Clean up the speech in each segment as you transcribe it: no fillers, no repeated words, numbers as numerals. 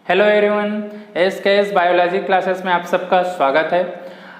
Hello everyone, SKS biology classes में आप सबका स्वागत है।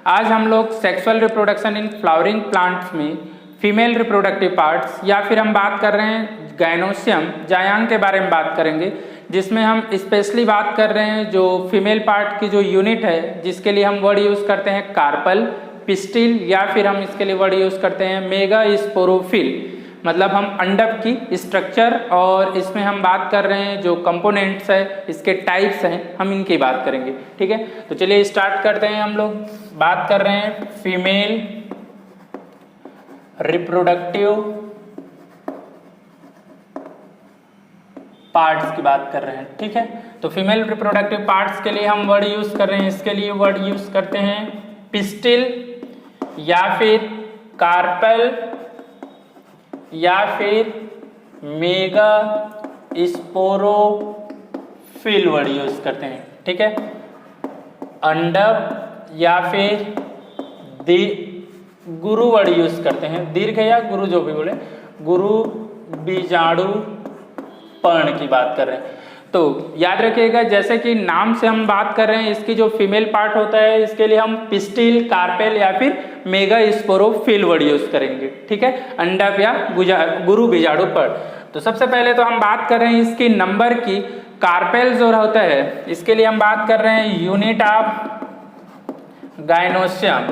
आज हम लोग sexual reproduction in flowering plants में फीमेल रिप्रोडक्टिव पार्ट्स या फिर हम बात कर रहे हैं गायनोसियम जायांग के बारे में बात करेंगे, जिसमें हम स्पेशली बात कर रहे हैं जो फीमेल पार्ट की जो यूनिट है, जिसके लिए हम वर्ड यूज़ करते हैं कार्पल, पिस्टिल या फिर हम इसके लिए वर्ड यूज़ करते हैं मेगास्पोरोफिल। मतलब हम अंडक की स्ट्रक्चर और इसमें हम बात कर रहे हैं जो कंपोनेंट्स है, इसके टाइप्स हैं, हम इनकी बात करेंगे। ठीक है, तो चलिए स्टार्ट करते हैं। हम लोग बात कर रहे हैं फीमेल रिप्रोडक्टिव पार्ट्स की बात कर रहे हैं। ठीक है, तो फीमेल रिप्रोडक्टिव पार्ट्स के लिए हम वर्ड यूज कर रहे हैं, इसके लिए वर्ड यूज करते हैं पिस्टिल या फिर कार्पल या फिर मेगा स्पोरोफिल वर्ड यूज करते हैं। ठीक है, अंडक या फिर गुरु वर्ड यूज करते हैं, दीर्घ या गुरु जो भी बोले, गुरु बीजाणु पर्ण की बात कर रहे हैं। तो याद रखिएगा, जैसे कि नाम से हम बात कर रहे हैं, इसकी जो फीमेल पार्ट होता है इसके लिए हम पिस्टिल, कार्पेल या फिर मेगा स्पोरोफिल वर्ड यूज करेंगे। ठीक है, अंडक या गुरु बीजाणु पर्ण। तो सबसे पहले तो हम बात कर रहे हैं इसकी नंबर की। कार्पेल जो होता है इसके लिए हम बात कर रहे हैं यूनिट ऑफ गायनोसियम,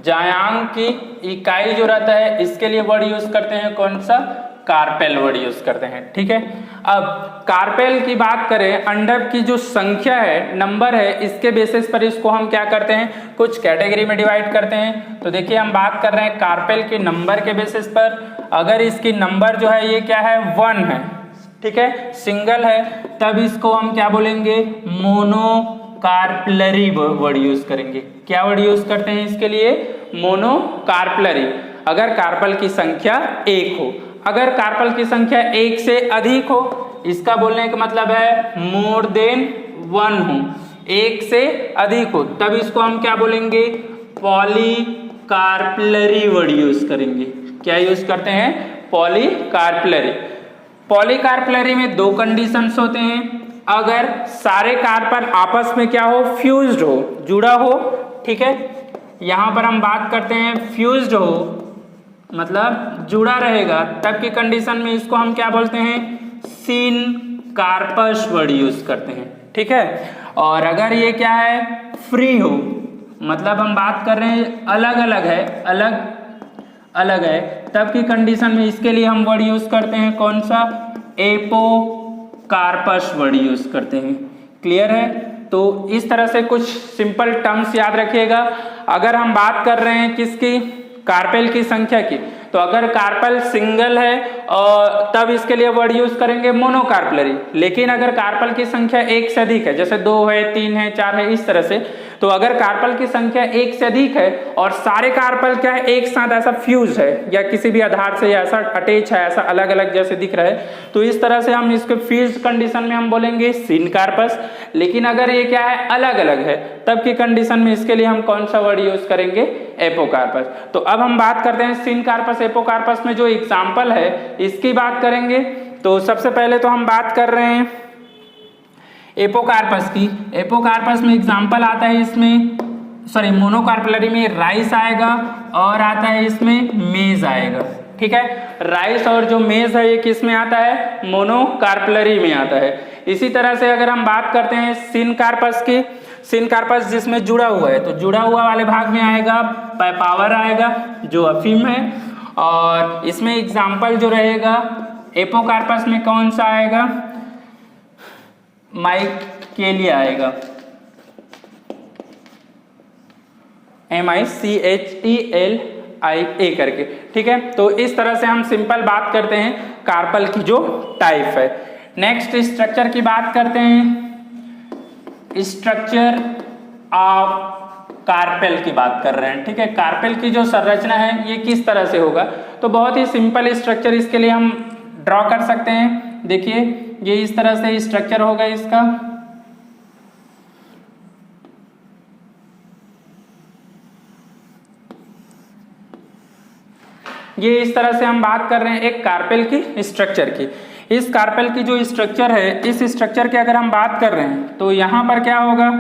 जायांग की इकाई जो रहता है, इसके लिए वर्ड यूज करते हैं कौन सा, कार्पेल वर्ड यूज करते हैं। ठीक है, अब कार्पेल की बात करें, अंडक की जो संख्या है, नंबर है, इसके बेसिस पर इसको हम क्या करते हैं, कुछ कैटेगरी में डिवाइड करते हैं। तो देखिए हम बात कर रहे हैं कार्पेल के नंबर के बेसिस पर। अगर इसकी नंबर जो है ये क्या है, 1 है, ठीक है, सिंगल है, तब इसको हम क्या बोलेंगे, मोनोकार्पलरी वर्ड यूज करेंगे। क्या वर्ड यूज करते हैं इसके लिए, मोनोकार्पलरी। अगर कार्पल की संख्या 1 हो, अगर कार्पल की संख्या 1 से अधिक हो, इसका बोलने का मतलब है मोर देन 1 हो, 1 से अधिक हो, तब इसको हम क्या बोलेंगे, पॉलीकार्पलरी वर्ड यूज करेंगे। क्या यूज करते हैं, पॉलीकार्पलरी। पॉलीकार्पलरी में 2 कंडीशंस होते हैं। अगर सारे कार्पल आपस में क्या हो, फ्यूज्ड हो, जुड़ा हो। ठीक है, यहां पर हम बात करते हैं फ्यूज्ड हो, मतलब जुड़ा रहेगा, तब की कंडीशन में इसको हम क्या बोलते हैं, सिन कार्पस वर्ड यूज करते हैं। ठीक है, और अगर ये क्या है, फ्री हो, मतलब हम बात कर रहे हैं अलग अलग है, अलग अलग है, तब की कंडीशन में इसके लिए हम वर्ड यूज करते हैं कौन सा, एपोकार्पस वर्ड यूज करते हैं। क्लियर है, तो इस तरह से कुछ सिंपल टर्म्स याद रखिएगा। अगर हम बात कर रहे हैं किसकी, कार्पेल की संख्या की, तो अगर कार्पल सिंगल है और तब इसके लिए वर्ड यूज करेंगे मोनोकार्पलरी। लेकिन अगर कार्पल की संख्या 1 से अधिक है, जैसे 2 है, 3 है, 4 है, इस तरह से, तो अगर कार्पल की संख्या 1 से अधिक है और सारे कार्पल क्या है, एक साथ ऐसा फ्यूज है या किसी भी आधार से ऐसा अटैच है, ऐसा अलग अलग जैसे दिख रहा है, तो इस तरह से हम इसके फ्यूज कंडीशन में हम बोलेंगे सिन कार्पस। लेकिन अगर ये क्या है, अलग अलग है, तब की कंडीशन में इसके लिए हम कौन सा वर्ड यूज करेंगे, एपोकार्पस। तो अब हम बात करते हैं सिन कार्पस एपोकार्पस में जो एग्जाम्पल है इसकी बात करेंगे। तो सबसे पहले तो हम बात कर रहे हैं एपोकार्पस की। एपोकार्पस में एग्जाम्पल आता है इसमें, सॉरी, मोनोकार्पलरी में राइस आएगा और आता है इसमें मेज आएगा। ठीक है, राइस और जो मेज है ये किस में आता है, मोनोकार्पलरी में आता है। इसी तरह से अगर हम बात करते हैं सिन कार्पस की, सिन कार्पस जिसमें जुड़ा हुआ है, तो जुड़ा हुआ वाले भाग में आएगा पावर आएगा जो अफीम है, और इसमें एग्जाम्पल जो रहेगा एपोकार्पस में कौन सा आएगा, माइकेलिया आएगा, MICHELIA करके। ठीक है, तो इस तरह से हम सिंपल बात करते हैं कार्पल की जो टाइप है। नेक्स्ट स्ट्रक्चर की बात करते हैं, स्ट्रक्चर ऑफ कार्पेल की बात कर रहे हैं। ठीक है, कार्पेल की जो संरचना है ये किस तरह से होगा, तो बहुत ही सिंपल स्ट्रक्चर इसके लिए हम ड्रॉ कर सकते हैं। देखिए ये इस तरह से स्ट्रक्चर होगा इसका। ये इस तरह से हम बात कर रहे हैं एक कार्पेल की स्ट्रक्चर की। इस कार्पेल की जो स्ट्रक्चर है, इस स्ट्रक्चर की अगर हम बात कर रहे हैं तो यहाँ पर क्या होगा,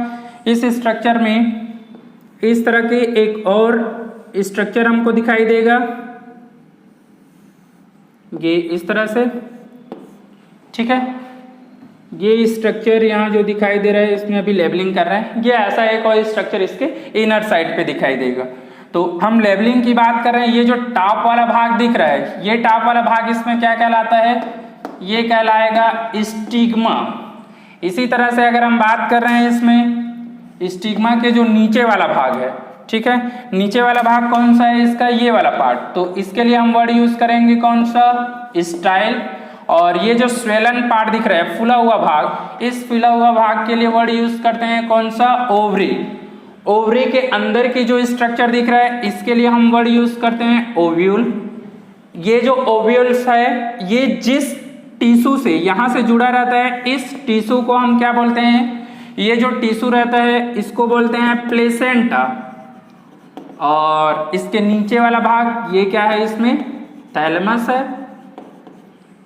इस स्ट्रक्चर में इस तरह के एक और स्ट्रक्चर हमको दिखाई देगा, ये इस तरह से, ठीक है। ये स्ट्रक्चर यहाँ जो दिखाई दे रहा है, इसमें अभी लेबलिंग कर रहे हैं, ये ऐसा एक और स्ट्रक्चर इसके इनर साइड पे दिखाई देगा। तो हम लेबलिंग की बात कर रहे हैं, ये जो टॉप वाला भाग दिख रहा है, ये टॉप वाला भाग इसमें क्या कहलाता है, ये कहलाएगा स्टिग्मा। इसी तरह से अगर हम बात कर रहे हैं इसमें स्टिग्मा के जो नीचे वाला भाग है, ठीक है, नीचे वाला भाग कौन सा है इसका, ये वाला पार्ट, तो इसके लिए हम वर्ड यूज करेंगे कौन सा, स्टाइल। और ये जो स्वेलन पार्ट दिख रहा है, फूला हुआ भाग, इस फूला हुआ भाग के लिए वर्ड यूज करते हैं कौन सा, ओवरी। ओवरी के अंदर की जो स्ट्रक्चर दिख रहा है, इसके लिए हम वर्ड यूज करते हैं ओव्यूल। ये जो ओव्यूल्स है, ये जिस टिश्यू से यहां से जुड़ा रहता है, इस टिश्यू को हम क्या बोलते हैं, ये जो टिश्यू रहता है इसको बोलते हैं प्लेसेंटा। और इसके नीचे वाला भाग ये क्या है, इसमें थैलेमस है,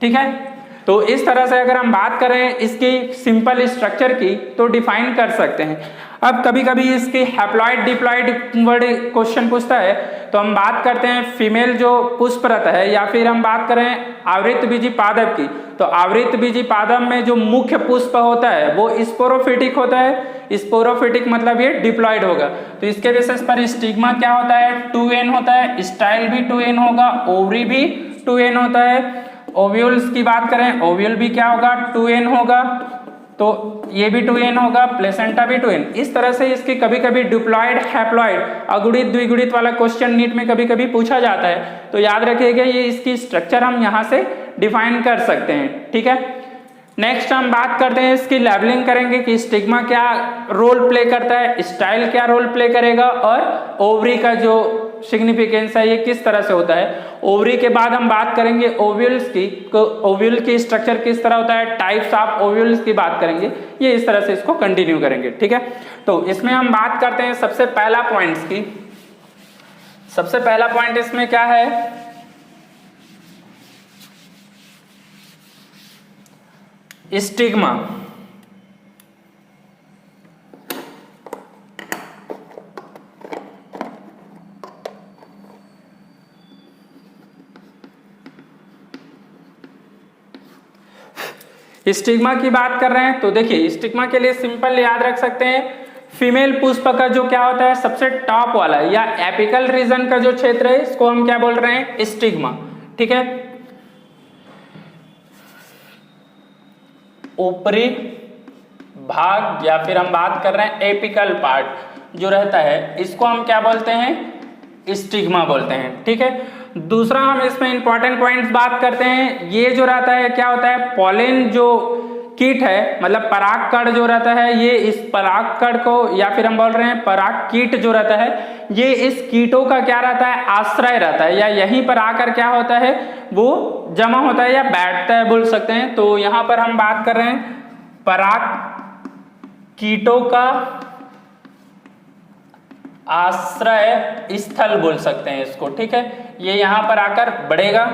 ठीक है। तो इस तरह से अगर हम बात करें इसकी सिंपल स्ट्रक्चर की तो डिफाइन कर सकते हैं। अब कभी कभी इसकी हैप्लॉइड डिप्लॉइड वर्ड क्वेश्चन पूछता है तो हम बात करते हैं फीमेल जो पुष्परत है, या फिर हम बात करें आवृतबीजी पादप की, तो आवृतबीजी पादप में जो मुख्य पुष्प होता है वो स्पोरोफिटिक होता है। स्पोरोफिटिक मतलब ये डिप्लॉइड होगा। तो इसके बेसिस पर स्टिग्मा क्या होता है, 2n होता है, स्टाइल भी 2n होगा, ओवरी भी 2n होता है। ओव्यूल्स की बात करें, ओव्यूल भी क्या होगा, 2n होगा, तो ये भी 2n होगा, प्लेसेंटा भी 2n। इस तरह से इसकी कभी कभी डिप्लॉइड हैप्लॉइड अगुणित द्विगुणित वाला क्वेश्चन नीट में कभी कभी पूछा जाता है। तो याद रखिएगा ये इसकी स्ट्रक्चर हम यहाँ से डिफाइन कर सकते हैं, ठीक है। नेक्स्ट हम बात करते हैं इसकी लेबलिंग करेंगे कि स्टिग्मा क्या रोल प्ले करता है, स्टाइल क्या रोल प्ले करेगा, और ओवरी का जो सिग्निफिकेंस है ये किस तरह से होता है। ओवरी के बाद हम बात करेंगे ओव्यूल्स की, ओव्यूल की स्ट्रक्चर किस तरह होता है, टाइप्स ऑफ ओव्यूल्स की बात करेंगे, ये इस तरह से इसको कंटिन्यू करेंगे, ठीक है। तो इसमें हम बात करते हैं सबसे पहला पॉइंट्स की। सबसे पहला पॉइंट इसमें क्या है, स्टिग्मा। स्टिग्मा की बात कर रहे हैं तो देखिए स्टिग्मा के लिए सिंपल याद रख सकते हैं, फीमेल पुष्प का जो क्या होता है सबसे टॉप वाला या एपिकल रीजन का जो क्षेत्र है इसको हम क्या बोल रहे हैं, स्टिग्मा, ठीक है। ऊपरी भाग या फिर हम बात कर रहे हैं एपिकल पार्ट जो रहता है इसको हम क्या बोलते हैं, स्टिग्मा बोलते हैं, ठीक है। दूसरा हम इसमें इंपॉर्टेंट पॉइंट्स बात करते हैं, ये जो रहता है क्या होता है, पॉलेन जो कीट है मतलब परागकण जो रहता है, ये इस परागकण को या फिर हम बोल रहे हैं पराग कीट जो रहता है, ये इस कीटों का क्या रहता है, आश्रय रहता है, या यहीं पर आकर क्या होता है वो जमा होता है या बैठता है बोल सकते हैं। तो यहाँ पर हम बात कर रहे हैं पराग कीटों का आश्रय स्थल बोल सकते हैं इसको, ठीक है, ये यहां पर आकर बढ़ेगा।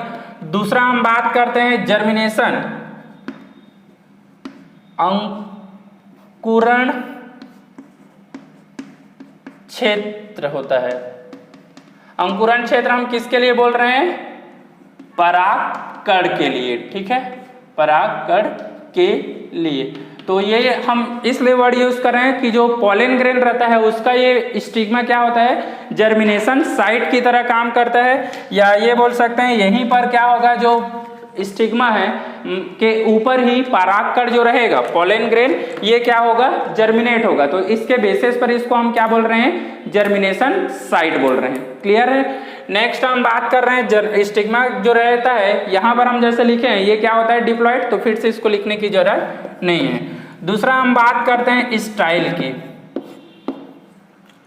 दूसरा हम बात करते हैं जर्मिनेशन, अंकुरण क्षेत्र होता है। अंकुरण क्षेत्र हम किसके लिए बोल रहे हैं, परागकण के लिए, ठीक है, परागकण के लिए। तो ये हम इसलिए वर्ड यूज कर रहे हैं कि जो पॉलन ग्रेन रहता है उसका ये स्टिग्मा क्या होता है, जर्मिनेशन साइट की तरह काम करता है, या ये बोल सकते हैं यहीं पर क्या होगा, जो स्टिग्मा है के ऊपर ही परागकण जो रहेगा पॉलन ग्रेन ये क्या होगा, जर्मिनेट होगा। तो इसके बेसिस पर इसको हम क्या बोल रहे हैं, जर्मिनेशन साइट बोल रहे हैं, क्लियर है। नेक्स्ट हम बात कर रहे हैं स्टिग्मा जो रहता है, यहां पर हम जैसे लिखे हैं ये क्या होता है, डिप्लॉइड, तो फिर से इसको लिखने की जरूरत नहीं है। दूसरा हम बात करते हैं स्टाइल की।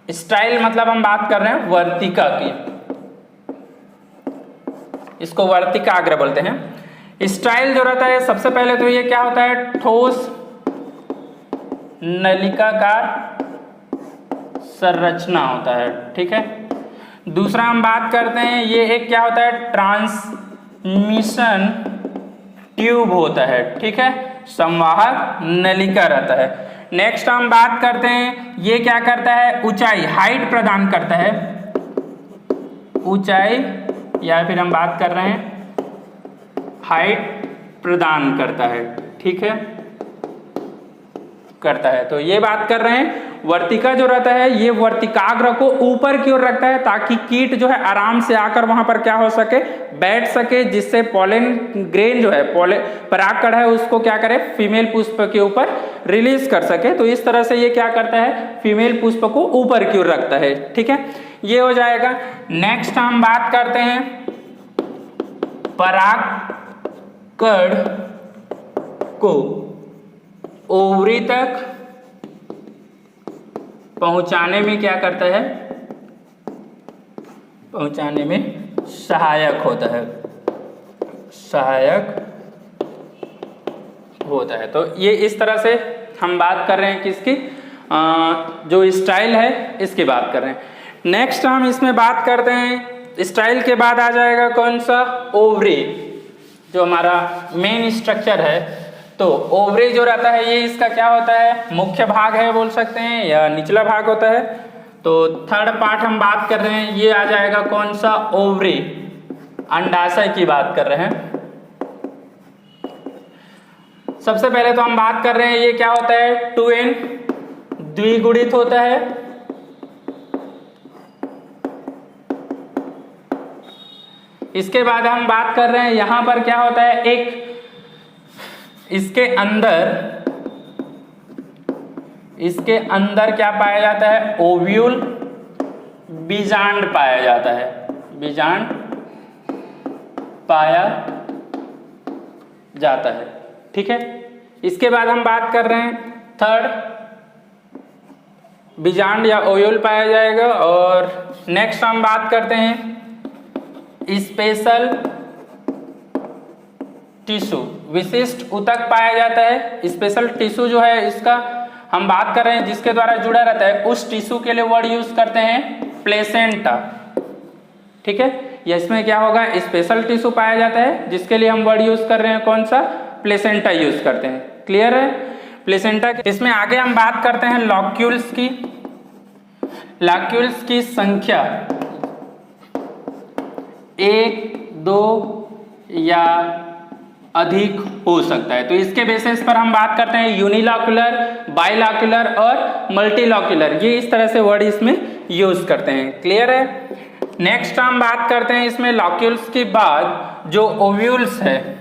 स्टाइल मतलब हम बात कर रहे हैं वर्तिका की, इसको वर्तिकाग्र बोलते हैं। स्टाइल जो रहता है सबसे पहले तो ये क्या होता है, ठोस नलिकाकार संरचना होता है, ठीक है। दूसरा हम बात करते हैं ये एक क्या होता है, ट्रांसमिशन ट्यूब होता है, ठीक है, संवाहक नलिका रहता है। नेक्स्ट हम बात करते हैं, ये क्या करता है, ऊंचाई हाइट प्रदान करता है, ऊंचाई या फिर हम बात कर रहे हैं हाइट प्रदान करता है, ठीक है, करता है। तो ये बात कर रहे हैं, वर्तिका जो रहता है ये वर्तिकाग्र को ऊपर की ओर रखता है ताकि कीट जो है आराम से आकर वहां पर क्या हो सके, बैठ सके, जिससे पॉलन ग्रेन जो है, परागकण है, उसको क्या करे, फीमेल पुष्प के ऊपर रिलीज कर सके। तो इस तरह से ये क्या करता है, फीमेल पुष्प को ऊपर की ओर रखता है, ठीक है, ये हो जाएगा। नेक्स्ट हम बात करते हैं परागकण को ओवरी तक पहुंचाने में क्या करता है, पहुंचाने में सहायक होता है, सहायक होता है। तो ये इस तरह से हम बात कर रहे हैं किसकी, जो स्टाइल है इसकी बात कर रहे हैं। नेक्स्ट हम इसमें बात करते हैं, स्टाइल के बाद आ जाएगा कौन सा, ओवरी, जो हमारा मेन स्ट्रक्चर है। तो ओवरी जो रहता है ये इसका क्या होता है, मुख्य भाग है बोल सकते हैं, या निचला भाग होता है। तो थर्ड पार्ट हम बात कर रहे हैं, ये आ जाएगा कौन सा, ओवरी, अंडाशय की बात कर रहे हैं। सबसे पहले तो हम बात कर रहे हैं ये क्या होता है, 2n द्विगुणित होता है, इसके बाद हम बात कर रहे हैं यहां पर क्या होता है, एक इसके अंदर क्या पाया जाता है, ओव्यूल, बीजांड पाया जाता है, बीजांड पाया जाता है, ठीक है। इसके बाद हम बात कर रहे हैं थर्ड, बीजांड या ओव्यूल पाया जाएगा। और नेक्स्ट हम बात करते हैं स्पेशल टिश्यू, विशिष्ट ऊतक पाया जाता है। स्पेशल टिश्यू जो है इसका हम बात कर रहे हैं जिसके द्वारा जुड़ा रहता है, उस टिश्यू के लिए वर्ड यूज करते हैं प्लेसेंटा, ठीक है। या इसमें क्या होगा, स्पेशल टिश्यू पाया जाता है जिसके लिए हम वर्ड यूज कर रहे हैं कौन सा, प्लेसेंटा यूज करते हैं, क्लियर है, प्लेसेंटा। इसमें आगे हम बात करते हैं लॉक्यूल्स की। लॉक्यूल्स की संख्या 1, 2 या अधिक हो सकता है। तो इसके बेसिस पर हम बात करते हैं यूनिलॉक्यूलर, बाइलॉक्यूलर और मल्टीलॉक्यूलर, ये इस तरह से वर्ड इसमें यूज करते हैं, क्लियर है। नेक्स्ट हम बात करते हैं इसमें लॉक्यूल्स के बाद जो ओव्यूल्स है,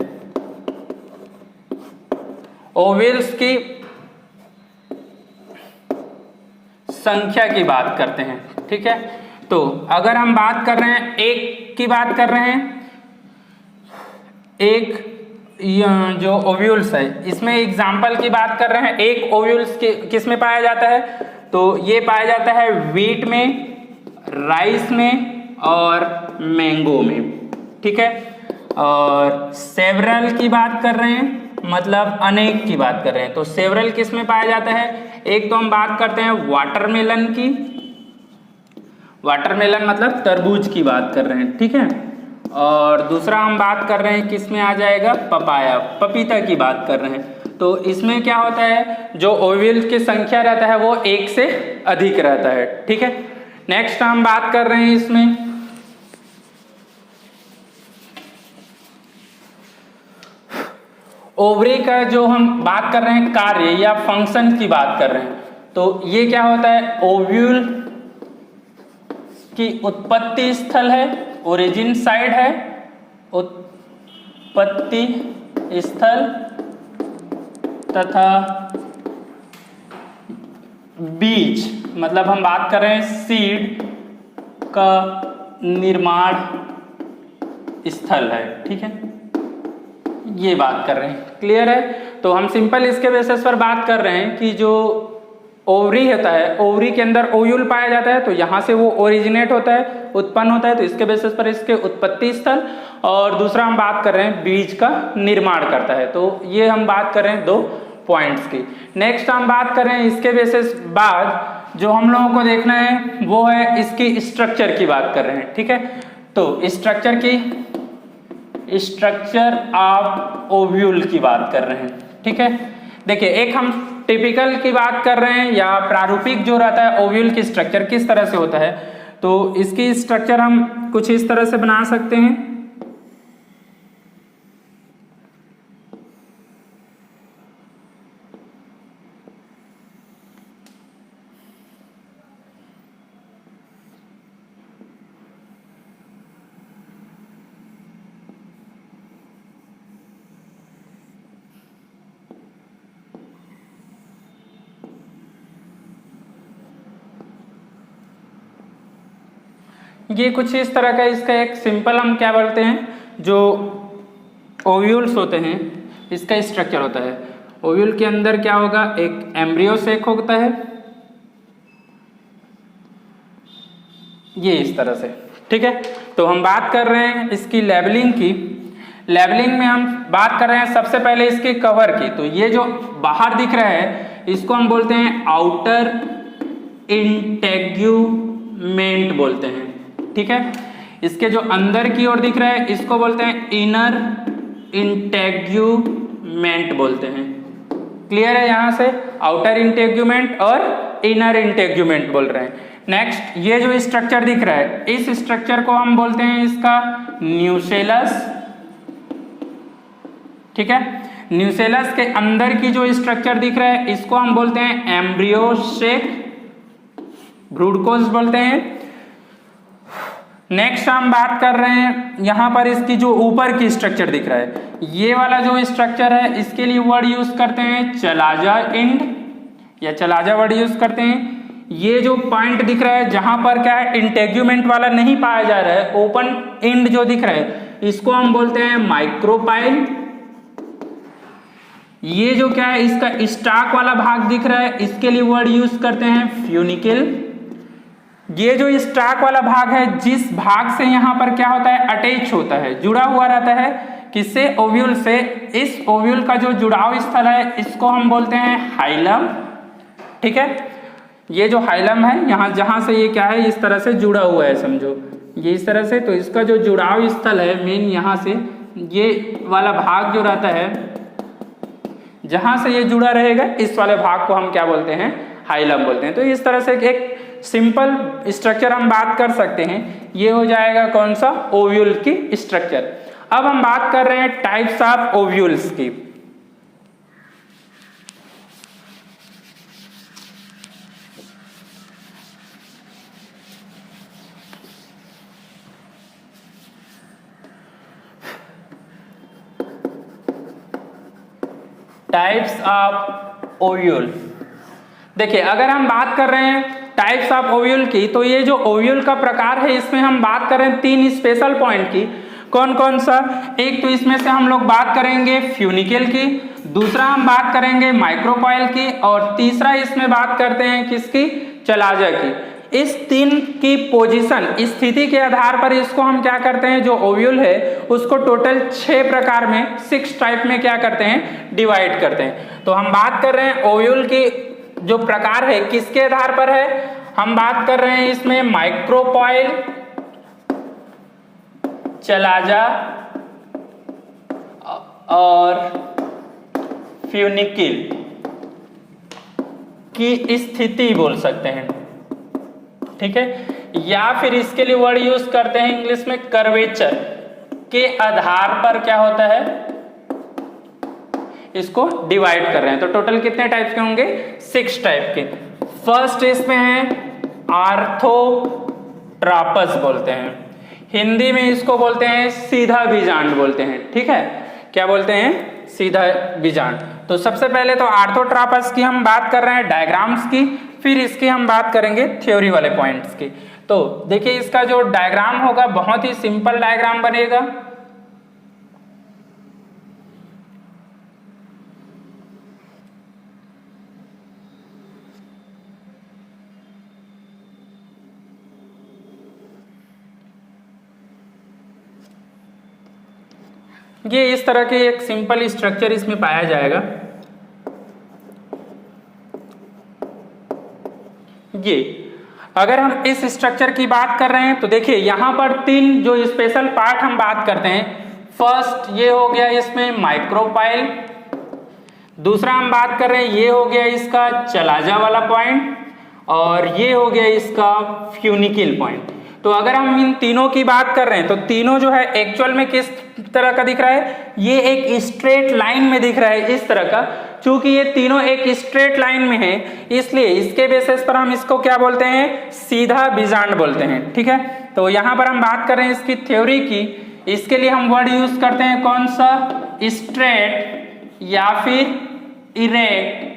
ओव्यूल्स की संख्या की बात करते हैं, ठीक है। तो अगर हम बात कर रहे हैं एक की बात कर रहे हैं, एक जो ओव्यूल्स है इसमें एग्जाम्पल की बात कर रहे हैं, एक ओव्यूल्स किस में पाया जाता है, तो ये पाया जाता है व्हीट में, राइस में और मैंगो में, ठीक है। और सेवरल की बात कर रहे हैं, मतलब अनेक की बात कर रहे हैं। तो सेवरल किस में पाया जाता है, एक तो हम बात करते हैं वाटरमेलन की, वाटरमेलन मतलब तरबूज की बात कर रहे हैं, ठीक है। और दूसरा हम बात कर रहे हैं किस में आ जाएगा, पपाया, पपीता की बात कर रहे हैं। तो इसमें क्या होता है, जो ओव्यूल्स की संख्या रहता है वो 1 से अधिक रहता है, ठीक है। नेक्स्ट हम बात कर रहे हैं इसमें ओवरी का, जो हम बात कर रहे हैं कार्य या फंक्शन की बात कर रहे हैं। तो ये क्या होता है, ओव्यूल की उत्पत्ति स्थल है, ओरिजिन साइड है, उत्पत्ति स्थल तथा बीज, मतलब हम बात कर रहे हैं सीड का निर्माण स्थल है, ठीक है, ये बात कर रहे हैं, क्लियर है। तो हम सिंपल इसके बेसिस पर बात कर रहे हैं कि जो ओवरी होता है, ओवरी के अंदर ओव्यूल पाया जाता है, तो यहाँ से वो ओरिजिनेट होता है, उत्पन्न होता है, तो इसके बेसिस पर इसके उत्पत्ति स्थल। और दूसरा हम बात कर रहे हैं बीज का निर्माण करता है। तो ये हम बात कर रहे हैं 2 पॉइंट्स की। नेक्स्ट हम बात कर रहे हैं इसके बेसिस बाद जो हम लोगों को देखना है वो है इसकी स्ट्रक्चर की बात कर रहे हैं, ठीक है। तो स्ट्रक्चर की स्ट्रक्चर ऑफ ओव्यूल की बात कर रहे हैं। ठीक है, देखिए एक हम टिपिकल की बात कर रहे हैं या प्रारूपिक जो रहता है ओव्यूल की स्ट्रक्चर किस तरह से होता है, तो इसकी स्ट्रक्चर हम कुछ इस तरह से बना सकते हैं। ये कुछ इस तरह का इसका एक सिंपल हम क्या बोलते हैं जो ओव्यूल्स होते हैं इसका स्ट्रक्चर होता है। ओव्यूल के अंदर क्या होगा, एक एम्ब्रियो सेक होता है, ये इस तरह से। ठीक है, तो हम बात कर रहे हैं इसकी लेबलिंग की। लेबलिंग में हम बात कर रहे हैं सबसे पहले इसके कवर की। तो ये जो बाहर दिख रहा है इसको हम बोलते हैं आउटर इंटेग्यूमेंट बोलते हैं। ठीक है, इसके जो अंदर की ओर दिख रहा है इसको बोलते हैं इनर इंटेग्यूमेंट बोलते हैं। क्लियर है, यहां से आउटर इंटेग्यूमेंट और इनर इंटेग्यूमेंट बोल रहे हैं। नेक्स्ट, ये जो स्ट्रक्चर दिख रहा है इस स्ट्रक्चर को हम बोलते हैं इसका न्यूसेलस। ठीक है, न्यूसेलस के अंदर की जो स्ट्रक्चर दिख रहा है इसको हम बोलते हैं एम्ब्रियो सेक, ब्रूडकोज बोलते हैं। नेक्स्ट हम बात कर रहे हैं यहां पर इसकी जो ऊपर की स्ट्रक्चर दिख रहा है, ये वाला जो स्ट्रक्चर है इसके लिए वर्ड यूज करते हैं चलाजा इंड या चलाजा वर्ड यूज करते हैं। ये जो पॉइंट दिख रहा है जहां पर क्या है इंटेग्यूमेंट वाला नहीं पाया जा रहा है, ओपन इंड जो दिख रहा है इसको हम बोलते हैं माइक्रोपाइल। ये जो क्या है इसका स्टाक वाला भाग दिख रहा है इसके लिए वर्ड यूज करते हैं फ्यूनिकल। ये जो स्टाक वाला भाग है जिस भाग से यहां पर क्या होता है अटैच होता है, जुड़ा हुआ रहता है किससे, ओव्यूल से। इस ओव्यूल का जो जुड़ाव स्थल है इसको हम बोलते हैं हाइलम। ठीक है, ये जो हाइलम है यहां जहां से ये क्या है इस तरह से जुड़ा हुआ है, समझो ये इस तरह से, तो इसका जो जुड़ाव स्थल है मेन यहां से ये वाला भाग जो रहता है जहां से ये जुड़ा रहेगा इस वाले भाग को हम क्या बोलते हैं, हाइलम बोलते हैं। तो इस तरह से एक सिंपल स्ट्रक्चर हम बात कर सकते हैं। ये हो जाएगा कौन सा, ओव्यूल की स्ट्रक्चर। अब हम बात कर रहे हैं टाइप्स ऑफ ओव्यूल्स की। टाइप्स ऑफ ओव्यूल, देखिए अगर हम बात कर रहे हैं टाइप्स ऑफ ओव्यूल की, तो ये जो ओव्यूल का प्रकार है इसमें हम बात कर रहे हैं 3 स्पेशल पॉइंट की। कौन कौन सा, एक तो इसमें से हम लोग बात करेंगे फ्यूनिकल की, दूसरा हम बात करेंगे माइक्रोपाइल की, और तीसरा इसमें बात करते हैं किसकी, चलाजा की। इस 3 की पोजीशन स्थिति के आधार पर इसको हम क्या करते हैं, जो ओव्यूल है उसको टोटल 6 प्रकार में 6 टाइप में क्या करते हैं, डिवाइड करते हैं। तो हम बात कर रहे हैं ओव्यूल की जो प्रकार है किसके आधार पर है, हम बात कर रहे हैं इसमें माइक्रोपाइल, चलाजा और फ्यूनिकल की स्थिति बोल सकते हैं। ठीक है, या फिर इसके लिए वर्ड यूज करते हैं इंग्लिश में कर्वेचर के आधार पर क्या होता है, इसको डिवाइड कर रहे हैं। तो टोटल कितने टाइप के होंगे, 6 टाइप के। फर्स्ट इसमें है आर्थोट्रापस बोलते हैं, हिंदी में इसको बोलते हैं सीधा बीजांड बोलते हैं। ठीक है, क्या बोलते हैं, सीधा बीजांड। तो सबसे पहले तो आर्थोट्रापस की हम बात कर रहे हैं डायग्राम्स की, फिर इसकी हम बात करेंगे थ्योरी वाले पॉइंट्स की। तो देखिए इसका जो डायग्राम होगा बहुत ही सिंपल डायग्राम बनेगा। ये इस तरह के एक सिंपल स्ट्रक्चर इसमें पाया जाएगा। ये अगर हम इस स्ट्रक्चर की बात कर रहे हैं तो देखिए यहां पर 3 जो स्पेशल पार्ट हम बात करते हैं। फर्स्ट ये हो गया इसमें माइक्रोपाइल, दूसरा हम बात कर रहे हैं ये हो गया इसका चलाजा वाला पॉइंट, और ये हो गया इसका फ्यूनिकिल पॉइंट। तो अगर हम इन तीनों की बात कर रहे हैं तो तीनों जो है एक्चुअल में किस तरह का दिख रहा है, ये एक स्ट्रेट लाइन में दिख रहा है इस तरह का। चूंकि ये तीनों एक स्ट्रेट लाइन में है इसलिए इसके बेसिस पर हम इसको क्या बोलते हैं, सीधा बीजांड बोलते हैं। ठीक है, तो यहां पर हम बात कर रहे हैं इसकी थ्योरी की, इसके लिए हम वर्ड यूज करते हैं कौन सा, स्ट्रेट या फिर इरेक्ट।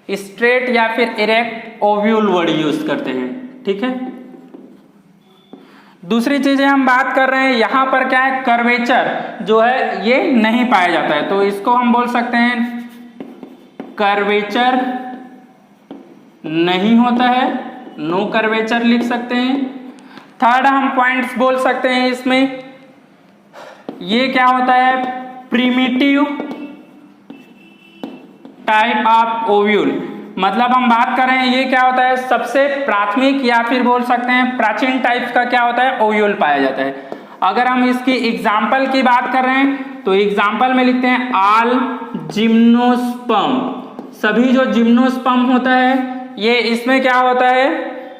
स्ट्रेट या फिर इरेक्ट ओव्यूल वर्ड यूज करते हैं। ठीक है, दूसरी चीजें हम बात कर रहे हैं यहां पर क्या है, कर्वेचर जो है ये नहीं पाया जाता है, तो इसको हम बोल सकते हैं कर्वेचर नहीं होता है, नो कर्वेचर लिख सकते हैं। थर्ड हम पॉइंट्स बोल सकते हैं इसमें, ये क्या होता है, प्रिमिटिव टाइप ऑफ ओव्यूल, मतलब हम बात कर रहे हैं ये क्या होता है, सबसे प्राथमिक या फिर बोल सकते हैं प्राचीन टाइप का क्या होता है, ओव्यूल पाया जाता है। अगर हम इसकी एग्जाम्पल की बात कर रहे हैं तो एग्जाम्पल में लिखते हैं ऑल जिम्नोस्पर्म, सभी जो जिम्नोस्पर्म होता है ये इसमें क्या होता है,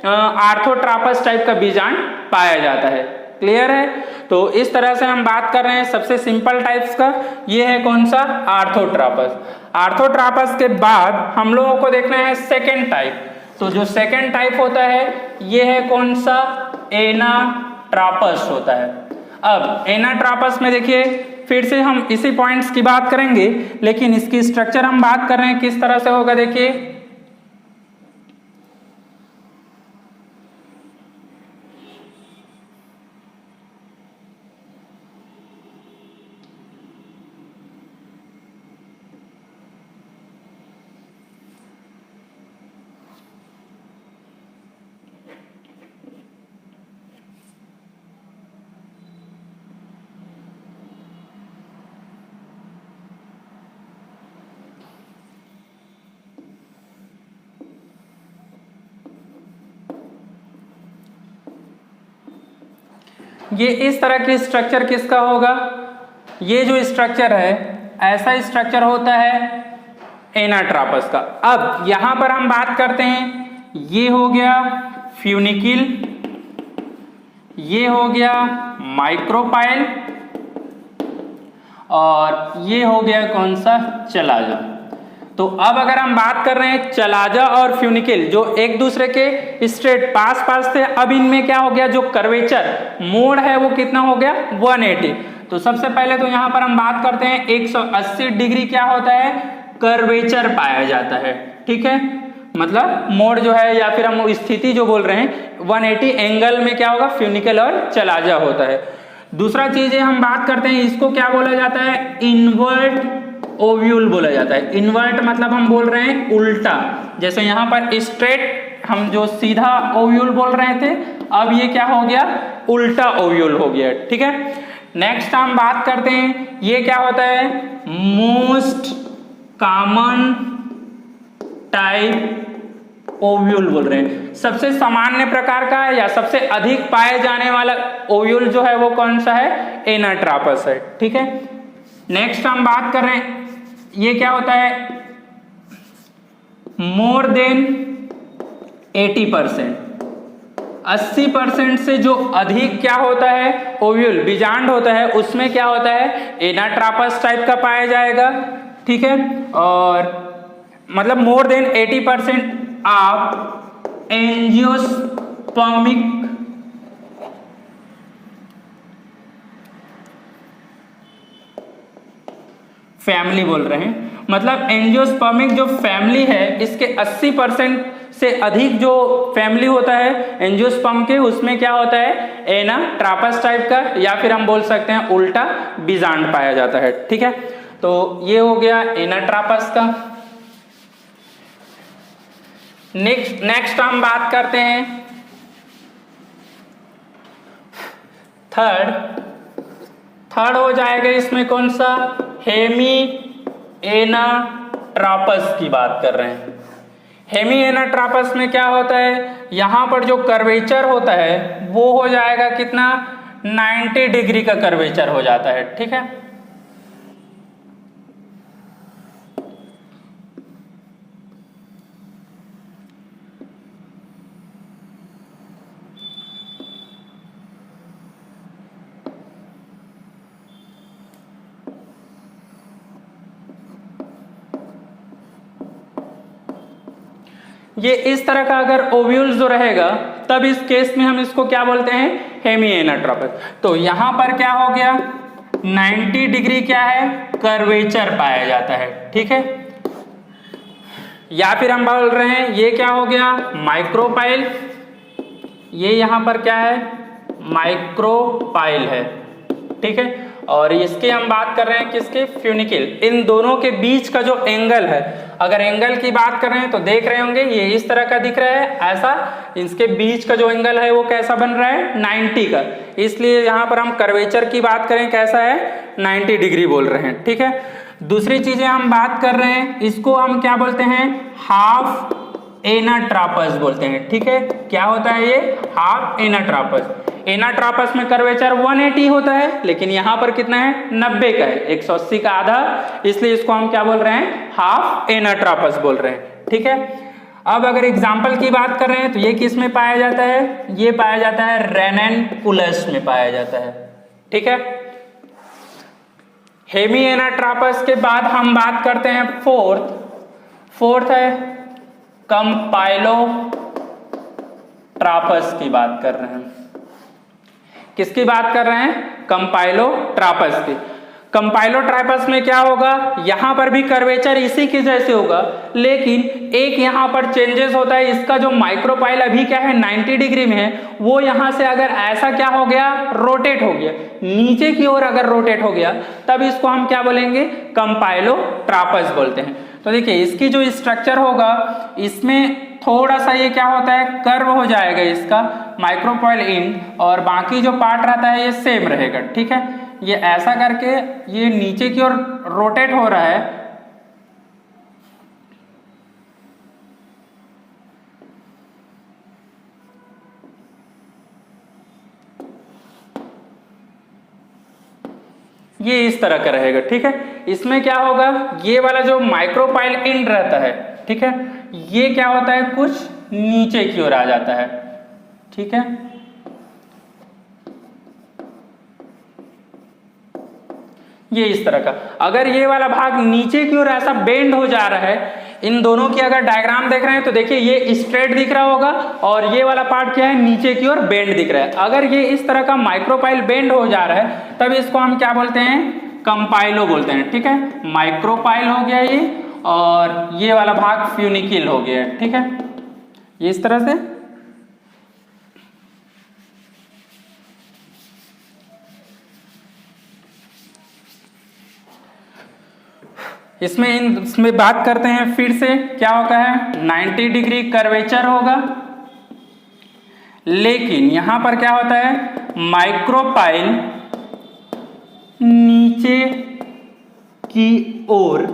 आर्थोट्रापस टाइप का बीजांड पाया जाता है। क्लियर है, तो इस तरह से हम बात कर रहे हैं सबसे सिंपल टाइप्स का, ये है कौन सा, आर्थोट्रापस। आर्थोट्रापस के बाद हम लोगों को देखना है सेकेंड टाइप, तो जो सेकेंड टाइप होता है ये है कौन सा, एनाट्रापस होता है। अब एनाट्रापस में देखिए फिर से हम इसी पॉइंट्स की बात करेंगे, लेकिन इसकी स्ट्रक्चर हम बात कर रहे हैं किस तरह से होगा, देखिए ये इस तरह की स्ट्रक्चर किसका होगा, ये जो स्ट्रक्चर है ऐसा स्ट्रक्चर होता है एनाट्रापस का। अब यहां पर हम बात करते हैं, ये हो गया फ्यूनिकिल, ये हो गया माइक्रोपाइल, और ये हो गया कौन सा, चलाजा। तो अब अगर हम बात कर रहे हैं चलाजा और फ्यूनिकिल जो एक दूसरे के स्ट्रेट पास पास थे, अब इनमें क्या हो गया, जो कर्वेचर मोड़ है वो कितना हो गया, 180। तो सबसे पहले तो यहां पर हम बात करते हैं 180 डिग्री क्या होता है, कर्वेचर पाया जाता है। ठीक है, मतलब मोड़ जो है या फिर हम स्थिति जो बोल रहे हैं 180 एंगल में क्या होगा, फ्यूनिकल और चलाजा होता है। दूसरा चीज है हम बात करते हैं इसको क्या बोला जाता है, इन्वर्ट ओव्यूल बोला जाता है। इन्वर्ट मतलब हम बोल रहे हैं उल्टा, जैसे यहाँ पर स्ट्रेट हम जो सीधा ओव्यूल बोल रहे थे, अब ये क्या हो गया, उल्टा ओव्यूल हो गया। ठीक है, नेक्स्ट हम बात करते हैं ये क्या होता है, मोस्ट कॉमन टाइप ओव्यूल बोल रहे हैं, सबसे सामान्य प्रकार का या सबसे अधिक पाए जाने वाला ओव्यूल जो है वो कौन सा है, एनाट्रापस है। ठीक है, नेक्स्ट हम बात कर रहे हैं ये क्या होता है, मोर देन 80%, 80% से जो अधिक क्या होता है ओव्यूल बीजांड होता है उसमें क्या होता है, एनाट्रापस टाइप का पाया जाएगा। ठीक है, और मतलब more than 80% of angiospermic family बोल रहे हैं, मतलब एंजियोस्पर्मिक जो फैमिली है इसके 80% से अधिक जो फैमिली होता है एंजियोस्पर्म के, उसमें क्या होता है, एनाट्रापस टाइप का या फिर हम बोल सकते हैं उल्टा बीजांड पाया जाता है। ठीक है, तो ये हो गया एनाट्रापस का। नेक्स्ट हम बात करते हैं थर्ड हो जाएगा इसमें कौन सा, हेमी एनाट्रापस ट्रापस की बात कर रहे हैं। हेमिएनाट्रापस में क्या होता है, यहां पर जो कर्वेचर होता है वो हो जाएगा कितना, 90 डिग्री का कर्वेचर हो जाता है। ठीक है, ये इस तरह का अगर ओव्यूल्स जो रहेगा तब इस केस में हम इसको क्या बोलते हैं, हेमिएनाट्रोपस। तो यहां पर क्या हो गया, 90 डिग्री क्या है, कर्वेचर पाया जाता है। ठीक है, या फिर हम बोल रहे हैं ये क्या हो गया, माइक्रोपाइल। ये यहां पर क्या है, माइक्रोपाइल है। ठीक है, और इसके हम बात कर रहे हैं किसके, फ्यूनिकिल। इन दोनों के बीच का जो एंगल है, अगर एंगल की बात कर रहे हैं तो देख रहे होंगे ये इस तरह का दिख रहा है, ऐसा इसके बीच का जो एंगल है वो कैसा बन रहा है, 90 का। इसलिए यहां पर हम कर्वेचर की बात करें कैसा है, 90 डिग्री बोल रहे हैं। ठीक है, दूसरी चीजें हम बात कर रहे हैं, इसको हम क्या बोलते हैं, हाफ एनाट्रापस बोलते हैं। ठीक है, क्या होता है ये, हाफ एनाट्रापस। एनाट्रापस में कर्वेचर 180 होता है, लेकिन यहां पर कितना है, 90 का है, 180 का आधा, इसलिए इसको हम क्या बोल रहे हैं, हाफ एनाट्रापस बोल रहे हैं। ठीक है, अब अगर एग्जाम्पल की बात कर रहे हैं तो ये किस में पाया जाता है, ये पाया जाता है रेननकुलस में पाया जाता है। ठीक है, हेमिएनाट्रापस के बाद हम बात करते हैं फोर्थ है कंपाइलोट्रापस की बात कर रहे हैं। किसकी बात कर रहे हैं, कंपाइलोट्रापस की। कंपाइलोट्रापस में क्या होगा, यहां पर भी कर्वेचर इसी के जैसे होगा, लेकिन एक यहां पर चेंजेस होता है, इसका जो माइक्रोपाइल अभी क्या है 90 डिग्री में है, वो यहां से अगर ऐसा क्या हो गया, रोटेट हो गया, नीचे की ओर अगर रोटेट हो गया, तब इसको हम क्या बोलेंगे, कंपाइलोट्रापस बोलते हैं। तो देखिए इसकी जो स्ट्रक्चर होगा, इसमें थोड़ा सा ये क्या होता है, कर्व हो जाएगा इसका माइक्रोपाइल एंड, और बाकी जो पार्ट रहता है ये सेम रहेगा। ठीक है, ये ऐसा करके ये नीचे की ओर रोटेट हो रहा है, ये इस तरह का रहेगा। ठीक है, इसमें क्या होगा, ये वाला जो माइक्रोपाइल एंड रहता है, ठीक है, ये क्या होता है, कुछ नीचे की ओर आ जाता है। ठीक है, ये इस तरह का, अगर ये वाला भाग नीचे की ओर ऐसा बेंड हो जा रहा है, इन दोनों की अगर डायग्राम देख रहे हैं तो देखिए ये स्ट्रेट दिख रहा होगा, और ये वाला पार्ट क्या है, नीचे की ओर बेंड दिख रहा है। अगर ये इस तरह का माइक्रोपाइल बेंड हो जा रहा है, तब इसको हम क्या बोलते हैं, कंपाइलो बोलते हैं। ठीक है, माइक्रोपाइल हो गया ये, और ये वाला भाग फ्यूनिकिल हो गया। ठीक है, ये इस तरह से। इसमें बात करते हैं फिर से, क्या होता है, 90 डिग्री कर्वेचर होगा, लेकिन यहां पर क्या होता है, माइक्रोपाइल नीचे की ओर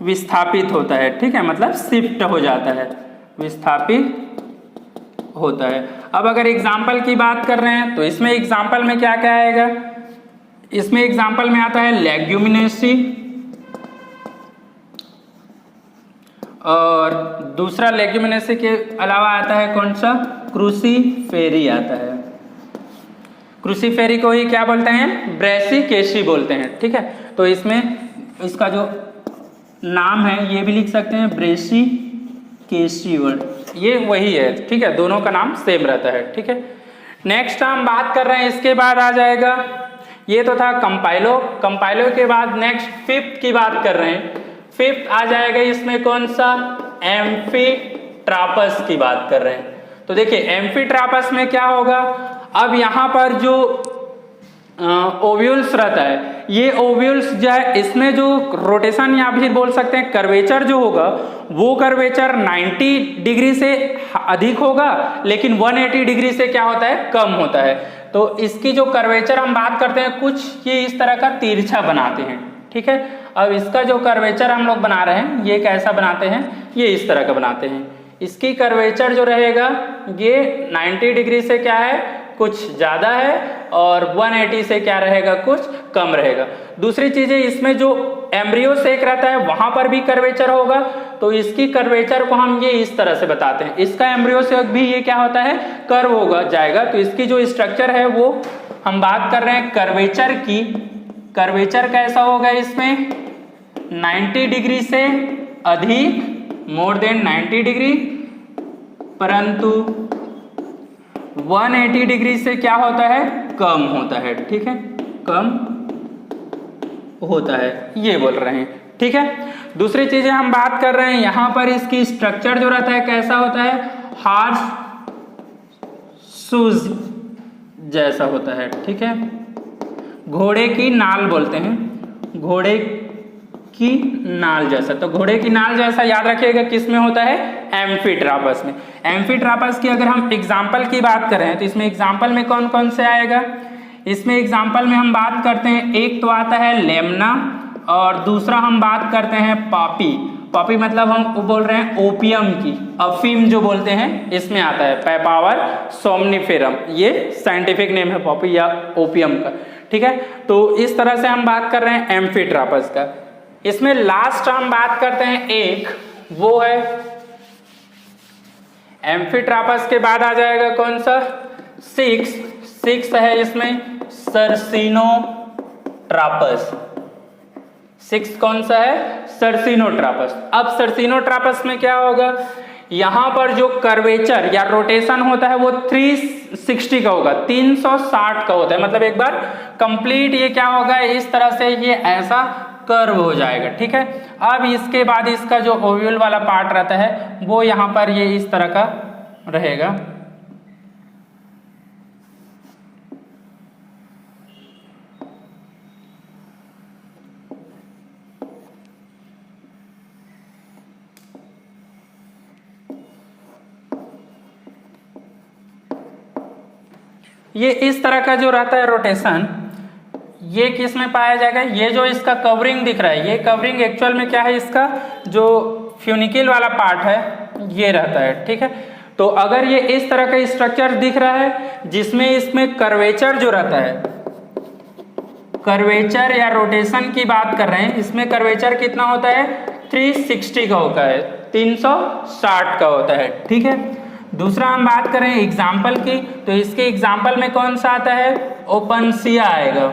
विस्थापित होता है। ठीक है, मतलब शिफ्ट हो जाता है, विस्थापित होता है। अब अगर एग्जाम्पल की बात कर रहे हैं तो इसमें एग्जाम्पल में क्या क्या आएगा, इसमें एग्जाम्पल में आता है लेग्यूमिनेसी, और दूसरा लेग्यूमिनेसी के अलावा आता है कौन सा, क्रूसीफेरी आता है। क्रूसीफेरी को ही क्या बोलते हैं, ब्रेसिकेसी बोलते हैं। ठीक है, तो इसमें इसका जो नाम है ये भी लिख सकते हैं, ब्रेसिकेसी वर्ड, ये वही है। ठीक है, दोनों का नाम सेम रहता है। ठीक है, नेक्स्ट हम बात कर रहे हैं, इसके बाद आ जाएगा, ये तो था कंपाइलो के बाद नेक्स्ट फिफ्थ की बात कर रहे हैं। फिफ्थ आ जाएगा इसमें कौन सा, एम्फीट्रापस की बात कर रहे हैं। तो देखिए एम्फीट्रापस में क्या होगा, अब यहाँ पर जो ओव्यूल्स रहता है, ये ओव्यूल्स जो है, इसमें जो रोटेशन या फिर बोल सकते हैं कर्वेचर जो होगा, वो कर्वेचर 90 डिग्री से अधिक होगा, लेकिन 180 डिग्री से क्या होता है, कम होता है। तो इसकी जो कर्वेचर हम बात करते हैं, कुछ ये इस तरह का तिरछा बनाते हैं। ठीक है, अब इसका जो कर्वेचर हम लोग बना रहे हैं ये कैसा बनाते हैं, ये इस तरह का बनाते हैं। इसकी कर्वेचर जो रहेगा ये 90 डिग्री से क्या है, कुछ ज़्यादा है, और 180 से क्या रहेगा, कुछ कम रहेगा। दूसरी चीज़ है, इसमें जो एम्ब्रियो सेक रहता है वहाँ पर भी कर्वेचर होगा, तो इसकी कर्वेचर को हम ये इस तरह से बताते हैं। इसका एम्ब्रियो सेक भी ये क्या होता है, कर्व होगा जाएगा। तो इसकी जो स्ट्रक्चर है वो हम बात कर रहे हैं कर्वेचर की। कर्वेचर कैसा होगा इसमें, 90 डिग्री से अधिक, मोर देन 90 डिग्री, परंतु 180 डिग्री से क्या होता है, कम होता है। ठीक है, कम होता है, ये बोल रहे हैं। ठीक है, दूसरी चीजें हम बात कर रहे हैं, यहां पर इसकी स्ट्रक्चर जो रहता है कैसा होता है, हॉर्स शूज जैसा होता है। ठीक है, घोड़े की नाल बोलते हैं, घोड़े की नाल जैसा। तो घोड़े की नाल जैसा याद रखिएगा किस में होता है, एम्फीट्रापस में। एम्फीट्रापस की अगर हम एग्जाम्पल की बात करें तो इसमें एग्जाम्पल में कौन कौन से आएगा, इसमें एग्जाम्पल में हम बात करते हैं, एक तो आता है लेमना, और दूसरा हम बात करते हैं पॉपी। पॉपी मतलब हम बोल रहे हैं ओपियम की, अफीम जो बोलते हैं इसमें आता है, पैपावर सोमनिफेरम, ये साइंटिफिक नेम है पॉपी या ओपियम का। ठीक है, तो इस तरह से हम बात कर रहे हैं एम्फीट्रापस का। इसमें लास्ट हम बात करते हैं एक, वो है एम्फीट्रापस के बाद आ जाएगा कौन सा, सिक्स है इसमें सर्सिनोट्रापस। सिक्स कौन सा है, सर्सिनोट्रापस। अब सर्सिनोट्रापस में क्या होगा, यहां पर जो कर्वेचर या रोटेशन होता है वो 360 का होगा, 360 का होता है। मतलब एक बार कंप्लीट ये क्या होगा, इस तरह से ये ऐसा कर्व हो जाएगा। ठीक है, अब इसके बाद इसका जो ओव्यूल वाला पार्ट रहता है वो यहां पर ये इस तरह का रहेगा। ये इस तरह का जो रहता है रोटेशन, ये किस में पाया जाएगा, ये जो इसका कवरिंग दिख रहा है, ये कवरिंग एक्चुअल में क्या है, इसका जो फ्यूनिकल वाला पार्ट है ये रहता है। ठीक है, तो अगर ये इस तरह का स्ट्रक्चर दिख रहा है जिसमें इसमें कर्वेचर जो रहता है, कर्वेचर या रोटेशन की बात कर रहे हैं, इसमें कर्वेचर कितना होता है, 360 का होता है, 360 का होता है। ठीक है, दूसरा हम बात करें एग्जाम्पल की, तो इसके एग्जाम्पल में कौन सा आता है, ओपनसिया आएगा।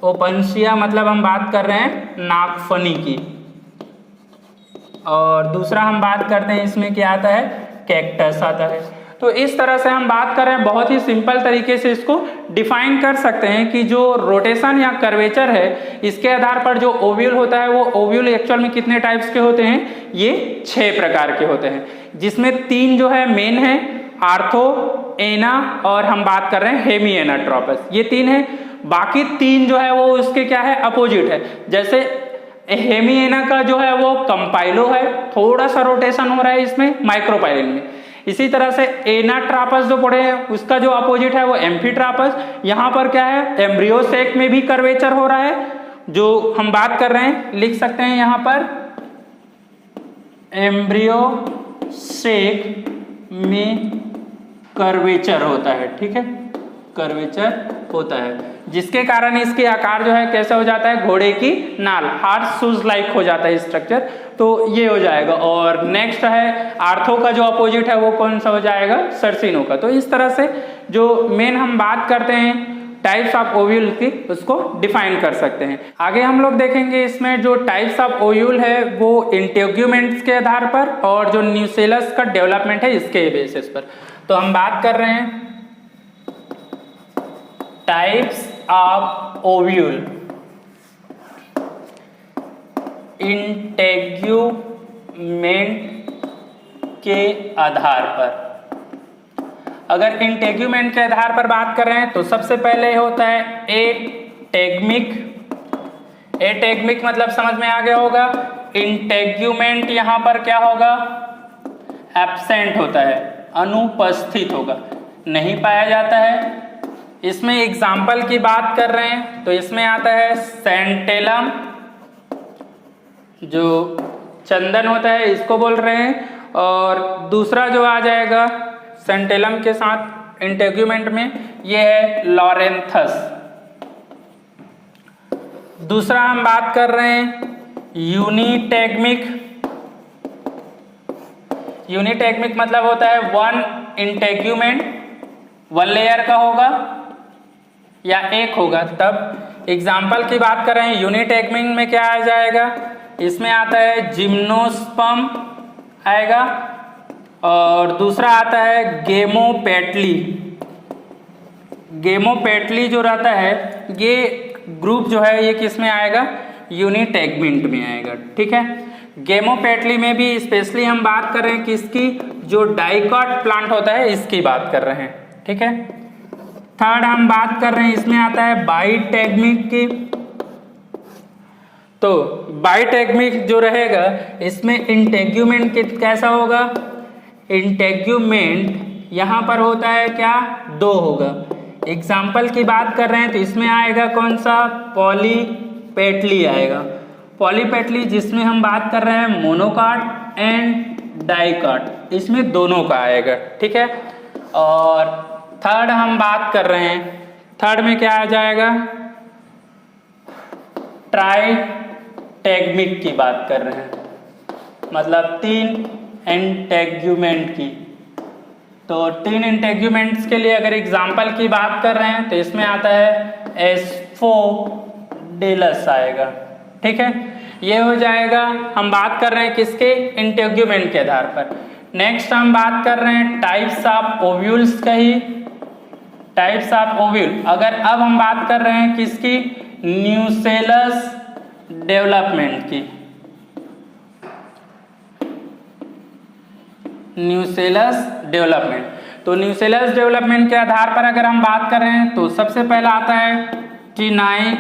ओपनसिया मतलब हम बात कर रहे हैं नागफनी की। और दूसरा हम बात करते हैं इसमें क्या आता है, कैक्टस आता है। तो इस तरह से हम बात कर रहे हैं, बहुत ही सिंपल तरीके से इसको डिफाइन कर सकते हैं कि जो रोटेशन या कर्वेचर है इसके आधार पर जो ओव्यूल होता है वो ओव्यूल एक्चुअल में कितने टाइप्स के होते हैं, ये 6 प्रकार के होते हैं, जिसमें 3 जो है मेन है, आर्थो, एना, और हम बात कर रहे हैं हेमिएनाट्रोपस, ये 3 है। बाकी 3 जो है वो उसके क्या है, अपोजिट है। जैसे हेमिएना का जो है वो कंपाइलो है, थोड़ा सा रोटेशन हो रहा है इसमें माइक्रोपाइलिन में। इसी तरह से एनाट्रापस जो पढ़े हैं उसका जो अपोजिट है वो एम्फीट्रापस। यहाँ पर क्या है, एम्ब्रियो सेक में भी कर्वेचर हो रहा है, जो हम बात कर रहे हैं, लिख सकते हैं यहाँ पर एम्ब्रियो सेक में कर्वेचर होता है। ठीक है, कर्वेचर होता है, जिसके कारण इसके आकार जो है कैसे हो जाता है, घोड़े की नाल, हॉर्स शूज लाइक हो जाता है स्ट्रक्चर। तो ये हो जाएगा। और नेक्स्ट है आर्थो का जो अपोजिट है वो कौन सा हो जाएगा, सर्सिनो का। तो इस तरह से जो मेन हम बात करते हैं टाइप्स ऑफ ओव्यूल की, उसको डिफाइन कर सकते हैं। आगे हम लोग देखेंगे इसमें जो टाइप्स ऑफ ओव्यूल है वो इंटेग्यूमेंट्स के आधार पर और जो न्यूसेलस का डेवलपमेंट है इसके बेसिस पर। तो हम बात कर रहे हैं टाइप्स ऑफ ओव्यूल इंटेग्यूमेंट के आधार पर। अगर इंटेग्यूमेंट के आधार पर बात कर रहे हैं तो सबसे पहले होता है एटेग्मिक। एटेग्मिक मतलब समझ में आ गया होगा, इंटेग्यूमेंट यहां पर क्या होगा, एब्सेंट होता है, अनुपस्थित होगा, नहीं पाया जाता है। इसमें एग्जाम्पल की बात कर रहे हैं तो इसमें आता है सेंटेलम, जो चंदन होता है इसको बोल रहे हैं। और दूसरा जो आ जाएगा सेंटेलम के साथ इंटेग्यूमेंट में, ये है लॉरेंथस। दूसरा हम बात कर रहे हैं यूनिटेग्मिक। यूनिटेग्मिक मतलब होता है वन इंटेग्यूमेंट, वन लेयर का होगा या एक होगा। तब एग्जाम्पल की बात कर रहे हैं यूनिटेग्मिक में क्या आ जाएगा, इसमें आता है जिम्नोस्पर्म आएगा, और दूसरा आता है गेमोपेटली। गेमोपेटली जो रहता है ये ग्रुप जो है ये किस में आएगा, यूनिटेग्मिंट में आएगा। ठीक है, गेमोपेटली में भी स्पेशली हम बात कर रहे हैं किसकी, जो डाइकॉट प्लांट होता है इसकी बात कर रहे हैं। ठीक है, थर्ड हम बात कर रहे हैं इसमें आता है बाइटेग्मिक की। तो बाइटेग्मिक जो रहेगा इसमें इंटेग्यूमेंट कैसा होगा, इंटेग्यूमेंट यहाँ पर होता है क्या, दो होगा। एग्जाम्पल की बात कर रहे हैं तो इसमें आएगा कौन सा, पॉलीपेटली आएगा। पॉलीपेटली जिसमें हम बात कर रहे हैं मोनोकाट एंड डाइकाट, इसमें दोनों का आएगा। ठीक है, और थर्ड हम बात कर रहे हैं, थर्ड में क्या आ जाएगा, ट्राइटेग्मिक की बात कर रहे हैं, मतलब तीन इंटेग्यूमेंट की। तो तीन इंटेग्यूमेंट्स के लिए अगर एग्जाम्पल की बात कर रहे हैं तो इसमें आता है एस्फोडेलस आएगा। ठीक है, ये हो जाएगा, हम बात कर रहे हैं किसके, इंटेग्यूमेंट के आधार पर। नेक्स्ट हम बात कर रहे हैं टाइप्स ऑफ ओव्यूल्स का ही, टाइप्स ऑफ ओव्यूल। अगर अब हम बात कर रहे हैं किसकी, न्यूसेलस डेवलपमेंट की, न्यूसेलस डेवलपमेंट। तो न्यूसेलस डेवलपमेंट के आधार पर अगर हम बात कर रहे हैं तो सबसे पहला आता है टिनाई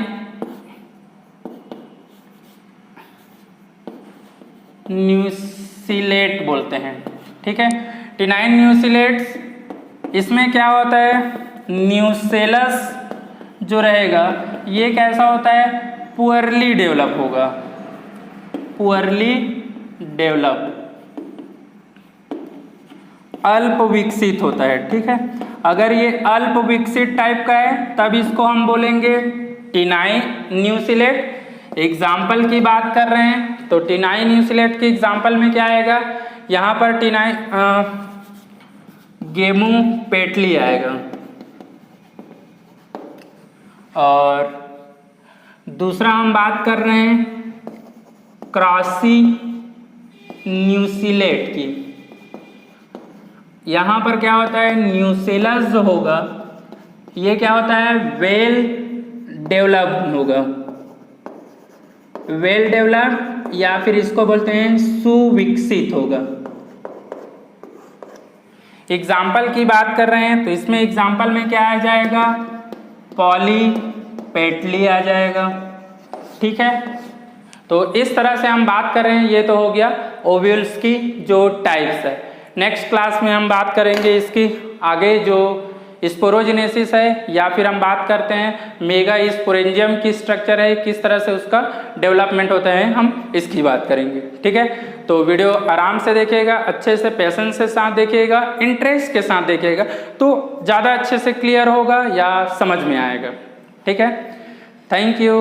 न्यूसिलेट बोलते हैं। ठीक है, टिनाइन न्यूसिलेट्स, इसमें क्या होता है, न्यूसेलस जो रहेगा ये कैसा होता है, पुअरली डेवलप होगा, पुअरली डेवलप, अल्प विकसित होता है। ठीक है, अगर ये अल्प विकसित टाइप का है तब इसको हम बोलेंगे टिनाई न्यूसिलेट। एग्जाम्पल की बात कर रहे हैं तो टिनाई न्यूसिलेट की एग्जाम्पल में क्या आएगा, यहाँ पर टिनाई गेमोपेटली आएगा, और दूसरा हम बात कर रहे हैं क्रॉसी न्यूसिलेट की। यहाँ पर क्या होता है, न्यूसेलस जो होगा ये क्या होता है, वेल डेवलप्ड होगा, वेल डेवलप्ड, या फिर इसको बोलते हैं सुविकसित होगा। एग्जाम्पल की बात कर रहे हैं तो इसमें एग्जाम्पल में क्या आ जाएगा, पॉलीपेटली आ जाएगा। ठीक है, तो इस तरह से हम बात कर रहे हैं, ये तो हो गया ओव्यूल्स की जो टाइप्स है। नेक्स्ट क्लास में हम बात करेंगे इसकी आगे जो स्पोरोजेनेसिस है, या फिर हम बात करते हैं मेगा स्पोरेंजियम की स्ट्रक्चर है, किस तरह से उसका डेवलपमेंट होता है, हम इसकी बात करेंगे। ठीक है, तो वीडियो आराम से देखिएगा, अच्छे से पेशेंस के साथ देखिएगा, इंटरेस्ट के साथ देखिएगा, तो ज़्यादा अच्छे से क्लियर होगा या समझ में आएगा। ठीक है, थैंक यू।